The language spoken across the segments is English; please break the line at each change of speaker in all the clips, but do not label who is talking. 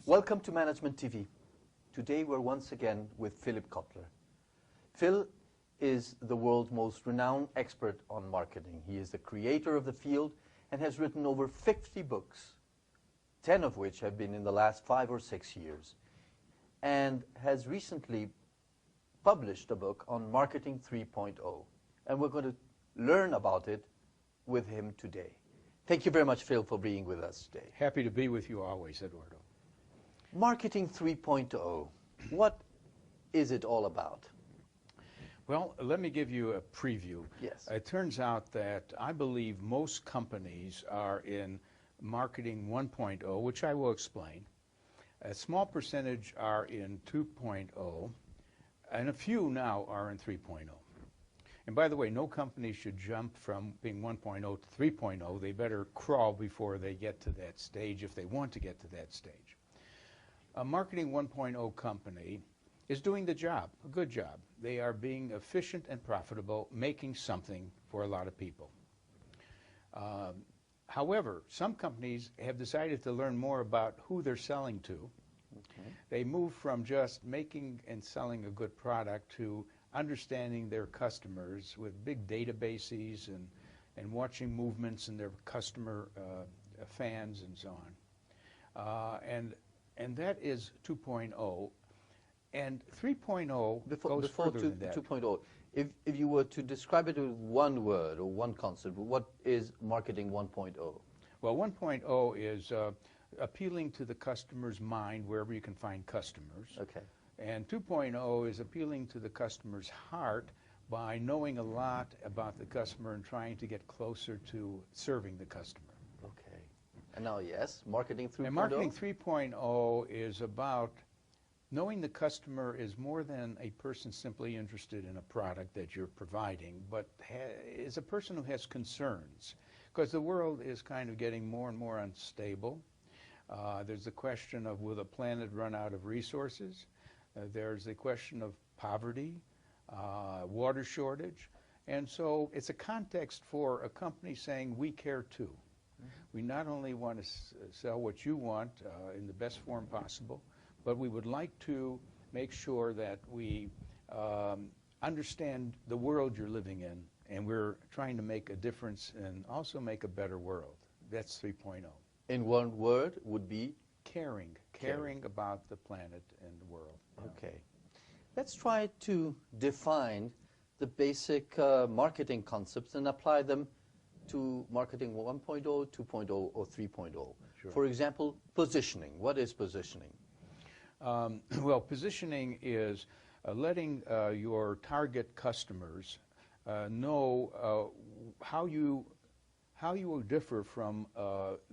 Welcome to Management TV. Today we're once again with Philip Kotler. Phil is the world's most renowned expert on marketing. He is the creator of the field and has written over 50 books, 10 of which have been in the last 5 or 6 years, and has recently published a book on Marketing 3.0. And we're going to learn about it with him today. Thank you very much, Phil, for being with us today.
Happy to be with you always, Eduardo.
Marketing 3.0, what is it all about?
Well, let me give you a preview.
Yes.
It turns out that I believe most companies are in Marketing 1.0, which I will explain. A small percentage are in 2.0, and a few now are in 3.0. And by the way, no company should jump from being 1.0 to 3.0. They better crawl before they get to that stage if they want to get to that stage. A Marketing 1.0 company is doing the job, a good job. They are being efficient and profitable, making something for a lot of people. However, some companies have decided to learn more about who they're selling to. Okay. They move from just making and selling a good product to understanding their customers with big databases and watching movements in their customer fans and so on. And that is 2.0. And 3.0 goes further than that.
2.0, if you were to describe it with one word or one concept, what is Marketing 1.0?
Well, 1.0 is appealing to the customer's mind wherever you can find customers.
Okay. And
2.0 is appealing to the customer's heart by knowing a lot about the customer and trying to get closer to serving the customer.
Okay. And now, yes, Marketing 3.0?
And Marketing 3.0 is about knowing the customer is more than a person simply interested in a product that you're providing, but is a person who has concerns. Because the world is kind of getting more and more unstable. There's the question of, will the planet run out of resources? There's the question of poverty, water shortage. And so it's a context for a company saying, we care too. We not only want to sell what you want in the best form possible, but we would like to make sure that we understand the world you're living in, and we're trying to make a difference and also make a better world. That's 3.0.
In one word would be?
Caring. Caring about the planet and the world.
Okay. Let's try to define the basic marketing concepts and apply them to Marketing 1.0, 2.0, or 3.0.
Sure.
For example, positioning. What is positioning?
Well, positioning is letting your target customers know how you will differ from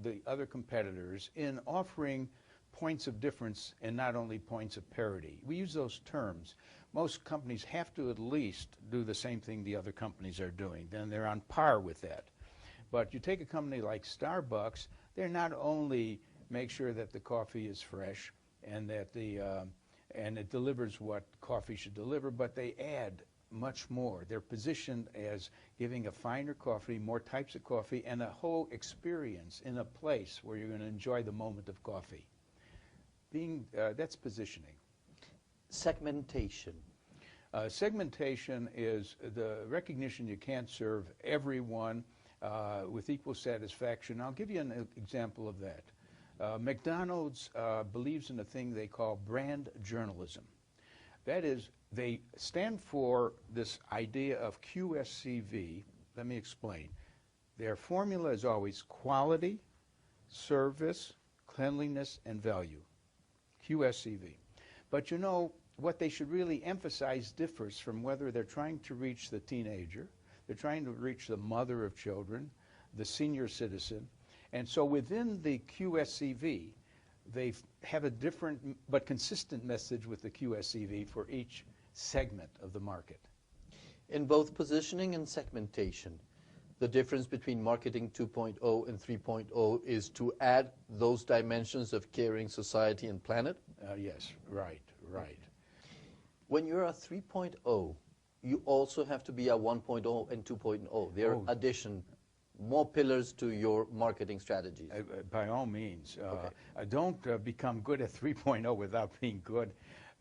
the other competitors in offering points of difference and not only points of parity. We use those terms. Most companies have to at least do the same thing the other companies are doing. Then they're on par with that. But you take a company like Starbucks, they're not only make sure that the coffee is fresh and that and it delivers what coffee should deliver, but they add much more. They're positioned as giving a finer coffee, more types of coffee, and a whole experience in a place where you're going to enjoy the moment of coffee. That's positioning.
Segmentation.
Segmentation is the recognition you can't serve everyone with equal satisfaction. I'll give you an example of that. McDonald's believes in a thing they call brand journalism. That is, they stand for this idea of QSCV. Let me explain. Their formula is always quality, service, cleanliness, and value. QSCV. But you know, what they should really emphasize differs from whether they're trying to reach the teenager, they're trying to reach the mother of children, the senior citizen. And so within the QSCV, they have a different but consistent message with the QSCV for each segment of the market.
In both positioning and segmentation, the difference between Marketing 2.0 and 3.0 is to add those dimensions of caring society and planet?
Yes, right.
When you're a 3.0, you also have to be a 1.0 and 2.0. They're addition more pillars to your marketing strategies?
By all means.
Okay.
Don't become good at 3.0 without being good,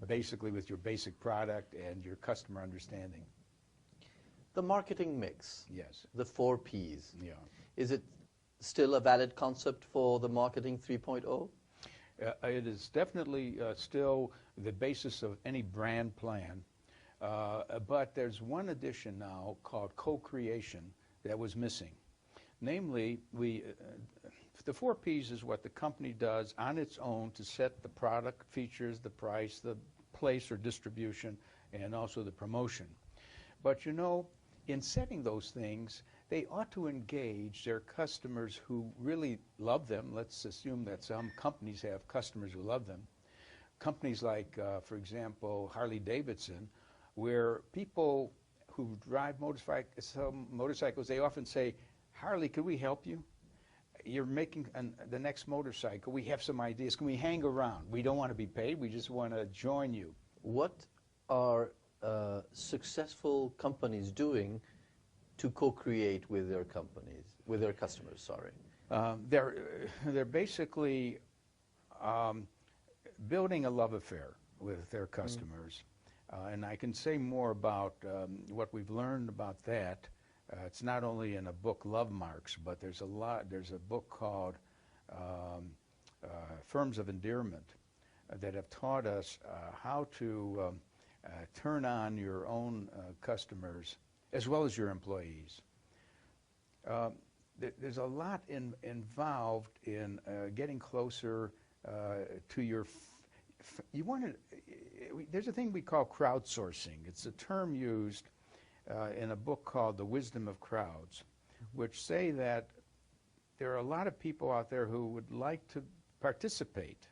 basically, with your basic product and your customer understanding.
The marketing mix,
Yes.
the 4 Ps,
Yeah.
is it still a valid concept for the marketing 3.0?
It is definitely still the basis of any brand plan, but there's one addition now called co-creation that was missing. Namely, the 4 Ps is what the company does on its own to set the product, features, the price, the place or distribution, and also the promotion. But you know, in setting those things, they ought to engage their customers who really love them. Let's assume that some companies have customers who love them. Companies like, for example, Harley-Davidson, where people who drive motorcycles, they often say, Harley, could we help you? You're making the next motorcycle. We have some ideas. Can we hang around? We don't want to be paid. We just want to join you.
What are successful companies doing to co-create with their companies, with their customers, sorry?
They're basically building a love affair with their customers. And I can say more about what we've learned about that. It's not only in a book, Love Marks, but there's a book called Firms of Endearment that have taught us how to turn on your own customers as well as your employees. There's a lot involved in getting closer to your. There's a thing we call crowdsourcing. It's a term used in a book called The Wisdom of Crowds, which say that there are a lot of people out there who would like to participate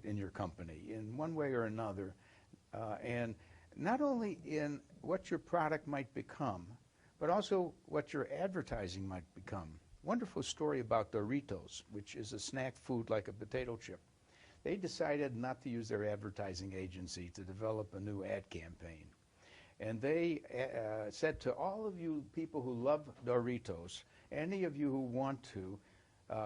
in your company in one way or another, and not only in what your product might become, but also what your advertising might become. Wonderful story about Doritos, which is a snack food like a potato chip. They decided not to use their advertising agency to develop a new ad campaign. And they said to all of you people who love Doritos, any of you who want to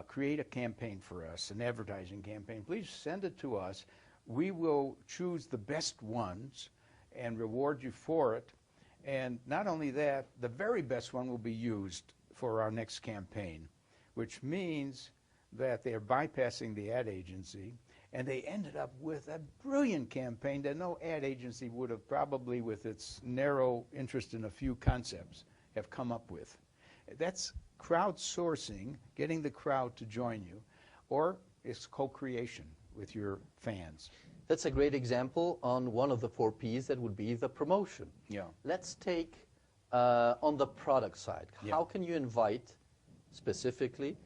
create a campaign for us, an advertising campaign, please send it to us. We will choose the best ones and reward you for it. And not only that, the very best one will be used for our next campaign, which means that they're bypassing the ad agency, and they ended up with a brilliant campaign that no ad agency would have probably, with its narrow interest in a few concepts, have come up with. That's crowdsourcing, getting the crowd to join you, or it's co-creation with your fans.
That's a great example on one of the 4 Ps, that would be the promotion.
Yeah.
Let's take on the product side.
Yeah.
How can you invite specifically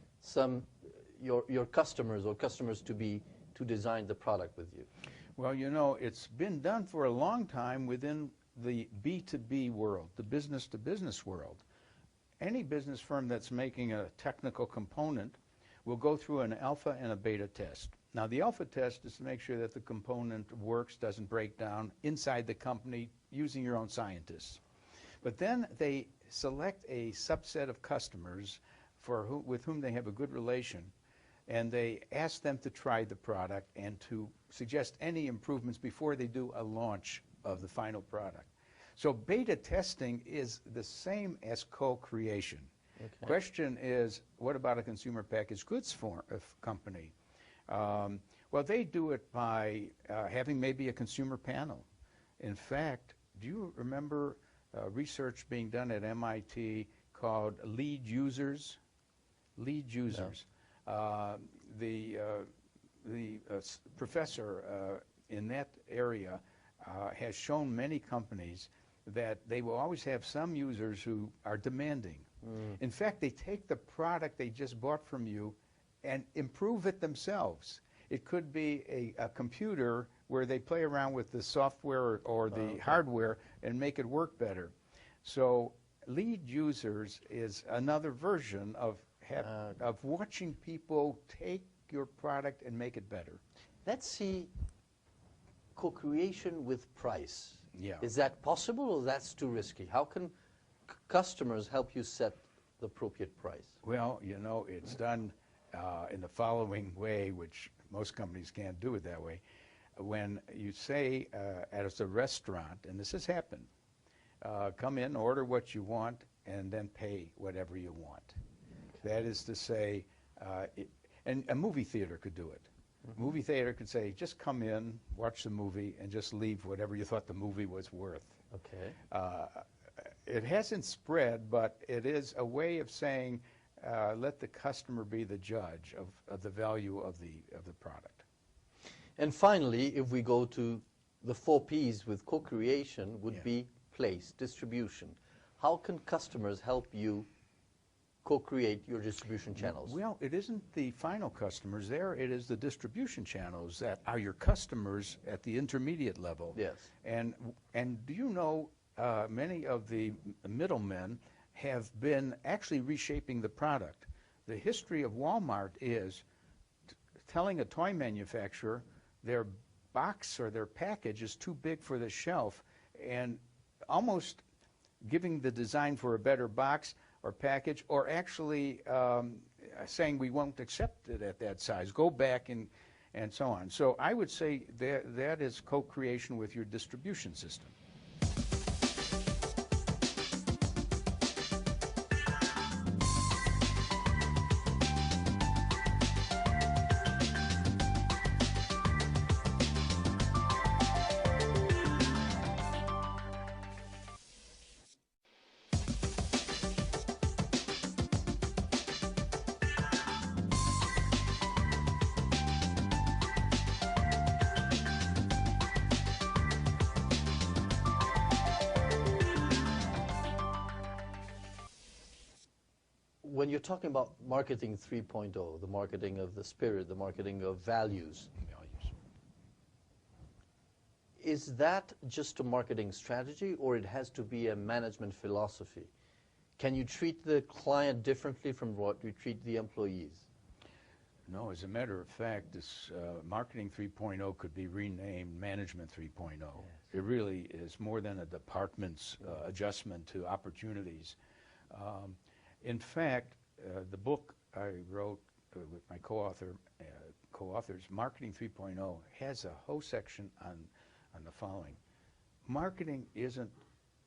your customers or customers to design the product with you?
Well, you know, it's been done for a long time within the B2B world, the business-to-business world. Any business firm that's making a technical component will go through an alpha and a beta test. Now, the alpha test is to make sure that the component works, doesn't break down inside the company using your own scientists. But then they select a subset of customers with whom they have a good relation, and they ask them to try the product and to suggest any improvements before they do a launch of the final product. So beta testing is the same as co-creation. Okay. Question is, what about a consumer packaged goods company? Well, they do it by having maybe a consumer panel. In fact, do you remember research being done at MIT called lead users? Lead users. No. The professor in that area has shown many companies that they will always have some users who are demanding. In fact, they take the product they just bought from you and improve it themselves. It could be a computer where they play around with the software or the hardware and make it work better. So lead users is another version of watching people take your product and make it better.
Let's see co-creation with price.
Yeah.
Is that possible, or that's too risky? How can customers help you set the appropriate price?
Well, you know, it's done in the following way, which most companies can't do it that way. When you say as a restaurant, and this has happened, come in, order what you want, and then pay whatever you want. Okay. That is to say, and a movie theater could do it. Mm-hmm. Movie theater could say, just come in, watch the movie, and just leave whatever you thought the movie was worth.
Okay.
It hasn't spread, but it is a way of saying, let the customer be the judge of the value of the product.
And finally, if we go to the 4 Ps with co-creation, would be place, distribution. How can customers help you co-create your distribution channels?
Well, it isn't the final customers there. It is the distribution channels that are your customers at the intermediate level.
Yes.
And do you know many of the middlemen have been actually reshaping the product. The history of Walmart is telling a toy manufacturer their box or their package is too big for the shelf, and almost giving the design for a better box or package, or actually saying we won't accept it at that size. Go back and so on. So I would say that is co-creation with your distribution system.
When you're talking about marketing 3.0, the marketing of the spirit, the marketing of values, is that just a marketing strategy, or it has to be a management philosophy? Can you treat the client differently from what you treat the employees?
No, as a matter of fact, this marketing 3.0 could be renamed management 3.0. Yes. It really is more than a department's adjustment to opportunities. In fact, the book I wrote with my co-authors, Marketing 3.0, has a whole section on the following. Marketing isn't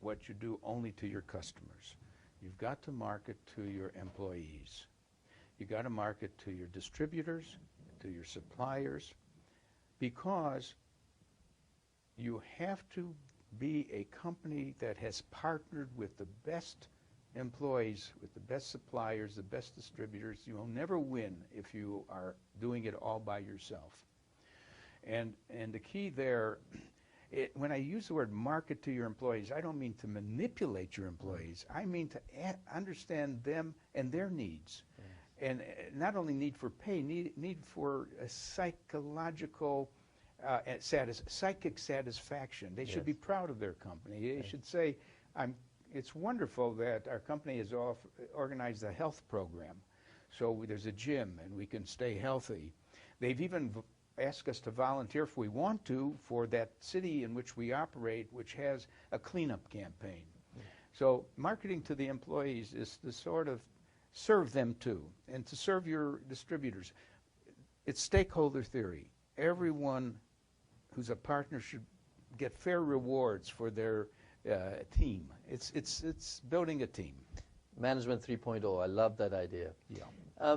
what you do only to your customers. You've got to market to your employees. You've got to market to your distributors, to your suppliers, because you have to be a company that has partnered with the best employees, with the best suppliers, the best distributors. You will never win if you are doing it all by yourself. And the key there, when I use the word market to your employees, I don't mean to manipulate your employees. I mean to understand them and their needs. Yes. And not only need for pay, need for a psychological psychic satisfaction. They should be proud of their company. They should say, it's wonderful that our company has organized a health program. So there's a gym and we can stay healthy. They've even asked us to volunteer if we want to for that city in which we operate, which has a cleanup campaign. So marketing to the employees is to sort of serve them too, and to serve your distributors. It's stakeholder theory. Everyone who's a partner should get fair rewards for their team. It's building a team.
Management 3.0, I love that idea.
Yeah.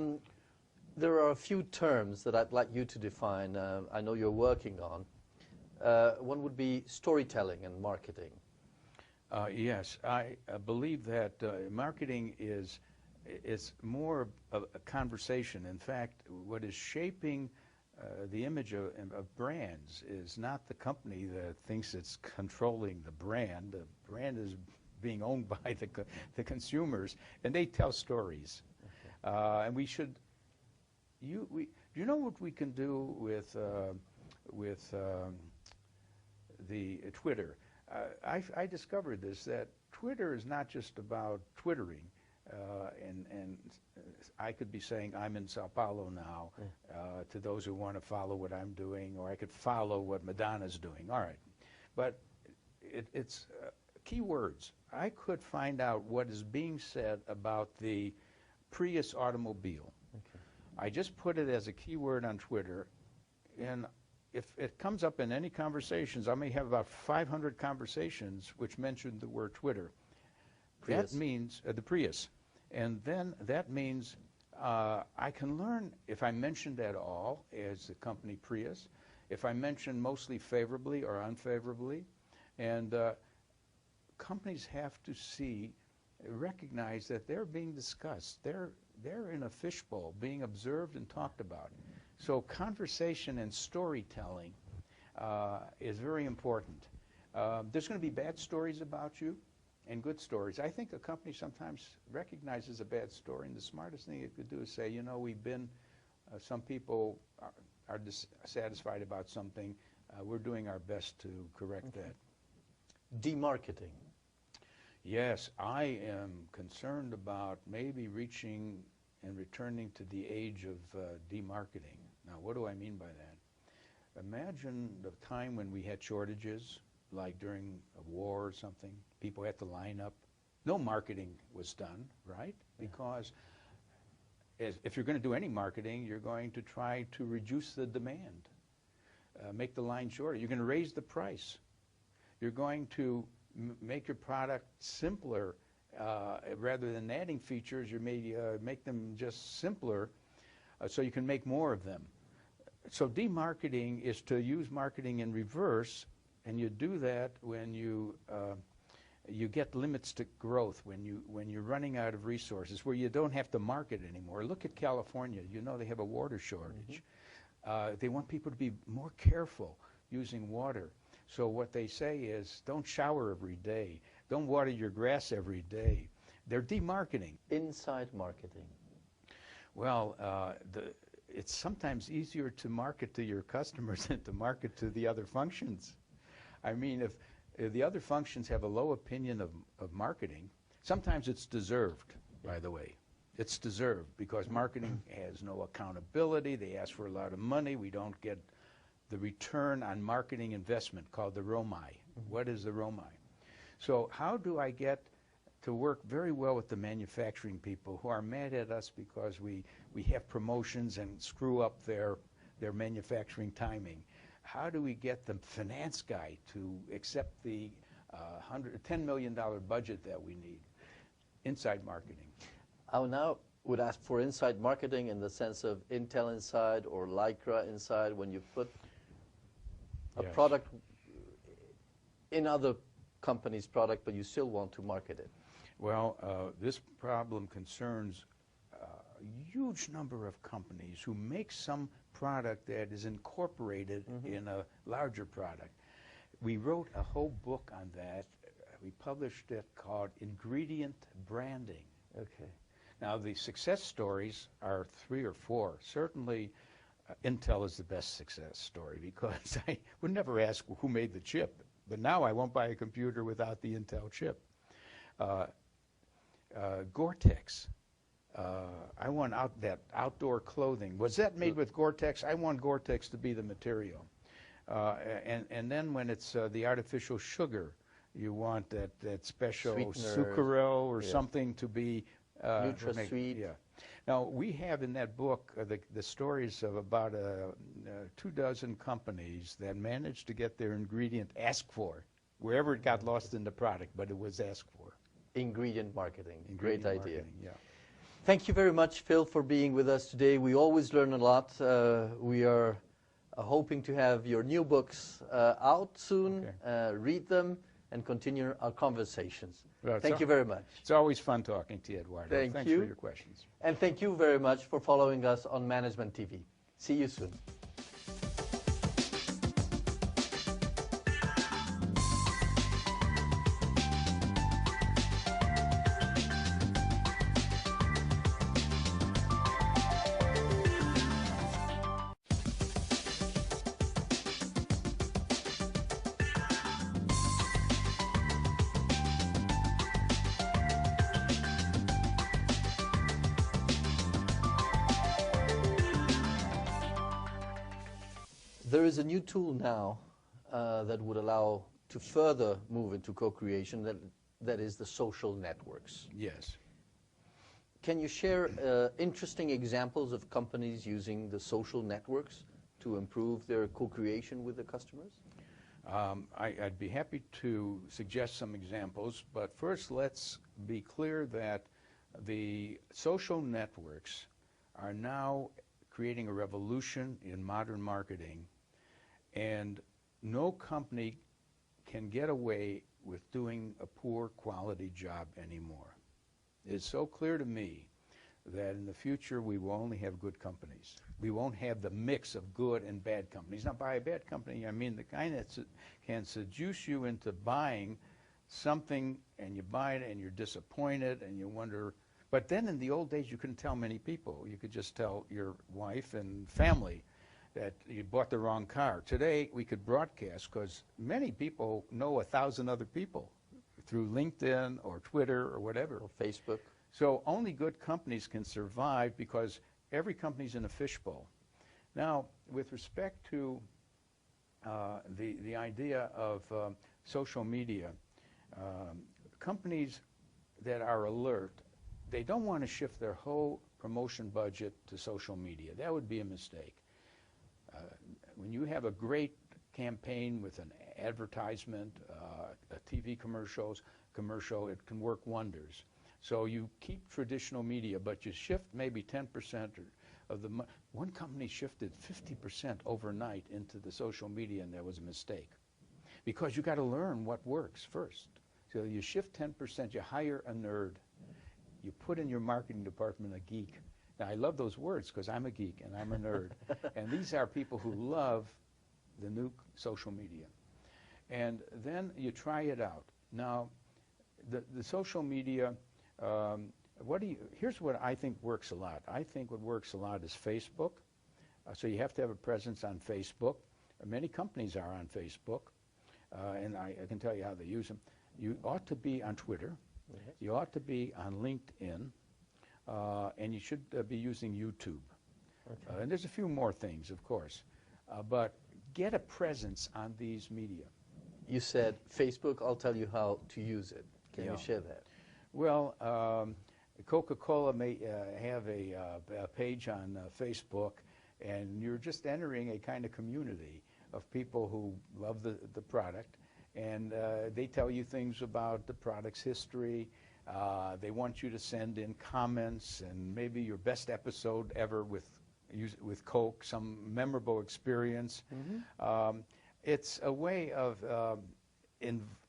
There are a few terms that I'd like you to define. I know you're working on. One would be storytelling and marketing.
Yes, I believe that marketing is more of a conversation. In fact, what is shaping the image of brands is not the company that thinks it's controlling the brand. The brand is being owned by the consumers, and they tell stories. Okay. And we should. Do you know what we can do with the Twitter? I discovered this, that Twitter is not just about twittering. And I could be saying I'm in Sao Paulo now to those who want to follow what I'm doing, or I could follow what Madonna's doing. All right. But it's keywords. I could find out what is being said about the Prius automobile.
Okay.
I just put it as a keyword on Twitter, and if it comes up in any conversations, I may have about 500 conversations which mention the word Twitter.
Prius.
That means the Prius. And then that means I can learn if I mentioned at all as the company Prius, if I mention mostly favorably or unfavorably. And companies have to recognize that they're being discussed. They're in a fishbowl being observed and talked about. So conversation and storytelling is very important. There's going to be bad stories about you and good stories. I think a company sometimes recognizes a bad story, and the smartest thing it could do is say, you know, some people are dissatisfied about something. We're doing our best to correct that.
Demarketing.
Yes, I am concerned about maybe reaching and returning to the age of demarketing. Now, what do I mean by that? Imagine the time when we had shortages, like during a war or something. People had to line up. No marketing was done, right?
Yeah.
Because if you're going to do any marketing, you're going to try to reduce the demand, make the line shorter. You're going to raise the price. You're going to make your product simpler. Rather than adding features, you may make them just simpler so you can make more of them. So demarketing is to use marketing in reverse, and you do that when you get limits to growth, when you're running out of resources, where you don't have to market anymore. Look at California. You know they have a water shortage. Mm-hmm. They want people to be more careful using water. So what they say is, don't shower every day. Don't water your grass every day. They're demarketing.
Inside marketing.
Well, it's sometimes easier to market to your customers than to market to the other functions. I mean, if the other functions have a low opinion of marketing, sometimes it's deserved, by the way. It's deserved because marketing has no accountability. They ask for a lot of money. We don't get the return on marketing investment called the ROMI. Mm-hmm. What is the ROMI? So how do I get to work very well with the manufacturing people who are mad at us because we have promotions and screw up their manufacturing timing? How do we get the finance guy to accept the $10 million budget that we need? Inside marketing.
I now would ask for inside marketing in the sense of Intel Inside or Lycra Inside, when you put a
Yes.
product in other company's product, but you still want to market it.
Well, this problem concerns a huge number of companies who make some product that is incorporated mm-hmm. in a larger product. We wrote a whole book on that. We published it called Ingredient Branding.
Okay.
Now, the success stories are 3 or 4. Certainly, Intel is the best success story because I would never ask who made the chip. But now I won't buy a computer without the Intel chip. Gore-Tex. I want that outdoor clothing. Was that made with Gore-Tex? I want Gore-Tex to be the material. And then when it's the artificial sugar, you want that special
Sweetener.
sucralose or something to be
NutraSweet.
Yeah. Now, we have in that book the stories of about 24 companies that managed to get their ingredient asked for, wherever it got lost in the product, but it was asked for.
Ingredient marketing.
Ingredient
Great idea.
marketing, yeah.
Thank you very much, Phil, for being with us today. We always learn a lot. We are hoping to have your new books out soon,
Okay.
Read them, and continue our conversations.
Well,
Thank you very much.
It's always fun talking to you, Eduardo.
Thanks
for your questions.
And thank you very much for following us on Management TV. See you soon. There is a new tool now that would allow to further move into co-creation, that is the social networks.
Yes.
Can you share interesting examples of companies using the social networks to improve their co-creation with the customers?
I'd be happy to suggest some examples, but first let's be clear that the social networks are now creating a revolution in modern marketing, and no company can get away with doing a poor quality job anymore. It's so clear to me that in the future we will only have good companies. We won't have the mix of good and bad companies. Now, by a bad company, I mean the kind that can seduce you into buying something, and you buy it and you're disappointed and you wonder. But then in the old days, you couldn't tell many people. You could just tell your wife and family that you bought the wrong car. Today, we could broadcast because many people know 1,000 other people through LinkedIn or Twitter or whatever.
Or Facebook.
So only good companies can survive because every company's in a fishbowl. Now, with respect to the idea of social media, companies that are alert, they don't want to shift their whole promotion budget to social media. That would be a mistake. When you have a great campaign with an advertisement, a TV commercial, it can work wonders. So you keep traditional media, but you shift maybe 10% of the money. One company shifted 50% overnight into the social media, and that was a mistake. Because you got to learn what works first. So you shift 10%, you hire a nerd, you put in your marketing department a geek. Now, I love those words because I'm a geek and I'm a nerd. And these are people who love the new social media. And then you try it out. Now, the social media, here's what I think works a lot. I think what works a lot is Facebook. So you have to have a presence on Facebook. Many companies are on Facebook, and I can tell you how they use them. You ought to be on Twitter.
Yes.
You ought to be on LinkedIn, and you should be using YouTube. Okay. And there's a few more things, of course, but get a presence on these media.
You said Facebook. I'll tell you how to use it. Can you share that?
Well, Coca-Cola may have a page on Facebook, and you're just entering a kind of community of people who love the product, and they tell you things about the product's history. They want you to send in comments and maybe your best episode ever with Coke, some memorable experience. Mm-hmm. It's a way of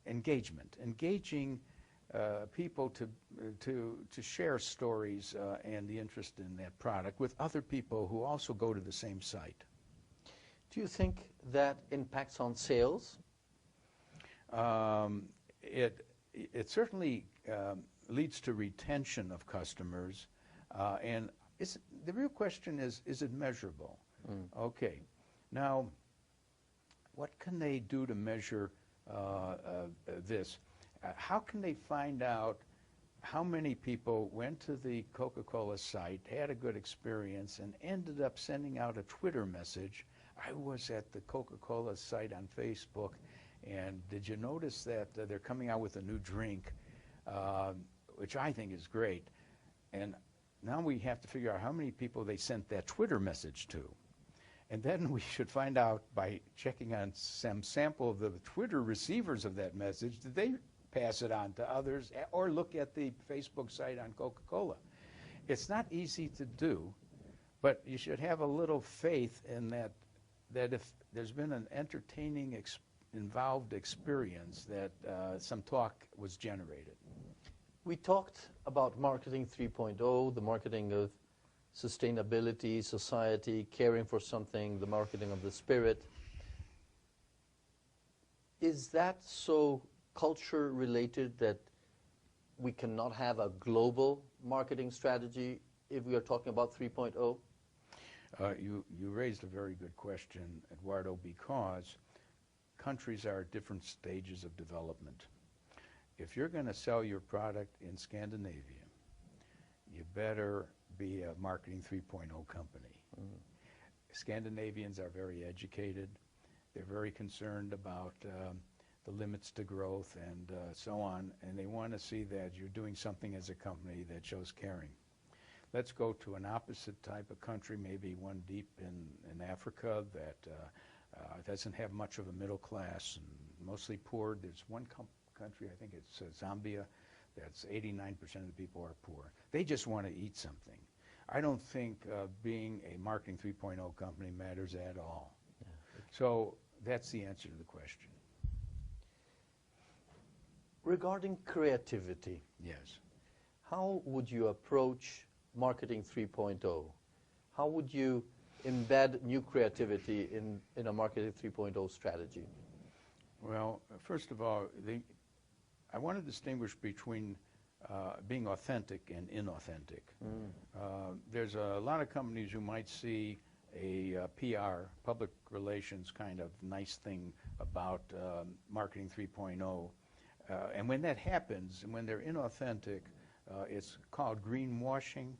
engaging people to share stories and the interest in that product with other people who also go to the same site.
Do you think that impacts on sales?
It certainly leads to retention of customers, and the real question is it measurable? Mm. Okay. Now, what can they do to measure this? How can they find out how many people went to the Coca-Cola site, had a good experience, and ended up sending out a Twitter message? I was at the Coca-Cola site on Facebook, and did you notice that they're coming out with a new drink, which I think is great. And now we have to figure out how many people they sent that Twitter message to. And then we should find out by checking on some sample of the Twitter receivers of that message, did they pass it on to others, or look at the Facebook site on Coca-Cola. It's not easy to do, but you should have a little faith in that if there's been an entertaining, involved experience, that some talk was generated.
We talked about marketing 3.0, the marketing of sustainability, society, caring for something, the marketing of the spirit. Is that so culture related that we cannot have a global marketing strategy if we are talking about 3.0?
You raised a very good question, Eduardo, because countries are at different stages of development. If you're going to sell your product in Scandinavia, you better be a marketing 3.0 company. Mm-hmm. Scandinavians are very educated. They're very concerned about the limits to growth and so on, and they want to see that you're doing something as a company that shows caring. Let's go to an opposite type of country, maybe one deep in Africa that doesn't have much of a middle class and mostly poor. There's one country, I think it's Zambia, that's 89% of the people are poor. They just want to eat something. I don't think being a Marketing 3.0 company matters at all. Yeah. So that's the answer to the question.
Regarding creativity,
yes,
how would you approach Marketing 3.0? How would you embed new creativity in a Marketing 3.0 strategy?
Well, first of all, I want to distinguish between being authentic and inauthentic. There's a lot of companies who might see a PR, public relations kind of nice thing about Marketing 3.0. And when that happens, and when they're inauthentic, it's called greenwashing.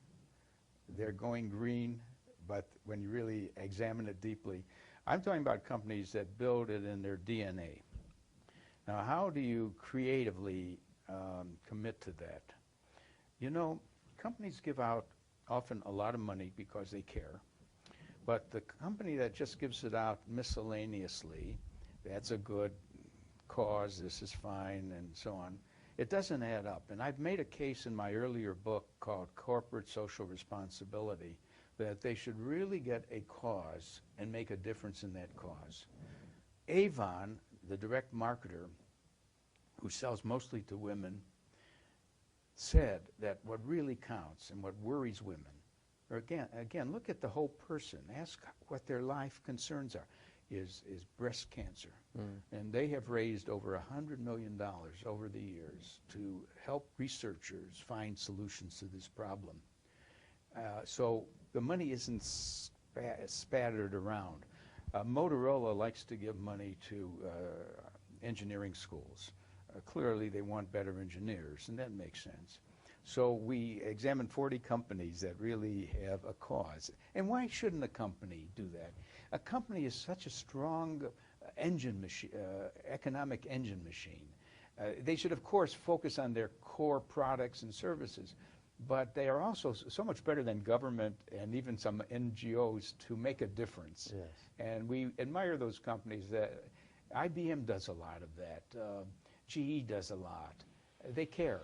They're going green, but when you really examine it deeply, I'm talking about companies that build it in their DNA. Now, how do you creatively commit to that? You know, companies give out often a lot of money because they care, but the company that just gives it out miscellaneously, that's a good cause, this is fine, and so on, it doesn't add up. And I've made a case in my earlier book called Corporate Social Responsibility that they should really get a cause and make a difference in that cause. Avon, the direct marketer who sells mostly to women, said that what really counts and what worries women, or again, look at the whole person, ask what their life concerns are, is breast cancer. And they have raised over $100 million over the years to help researchers find solutions to this problem. So the money isn't spattered around. Motorola likes to give money to engineering schools. Clearly they want better engineers, and that makes sense. So we examined 40 companies that really have a cause. And why shouldn't a company do that? A company is such a strong engine machine, economic engine machine. They should, of course, focus on their core products and services, but they are also so much better than government and even some NGOs to make a difference.
Yes.
And we admire those companies. That IBM does a lot of that. GE does a lot. They care.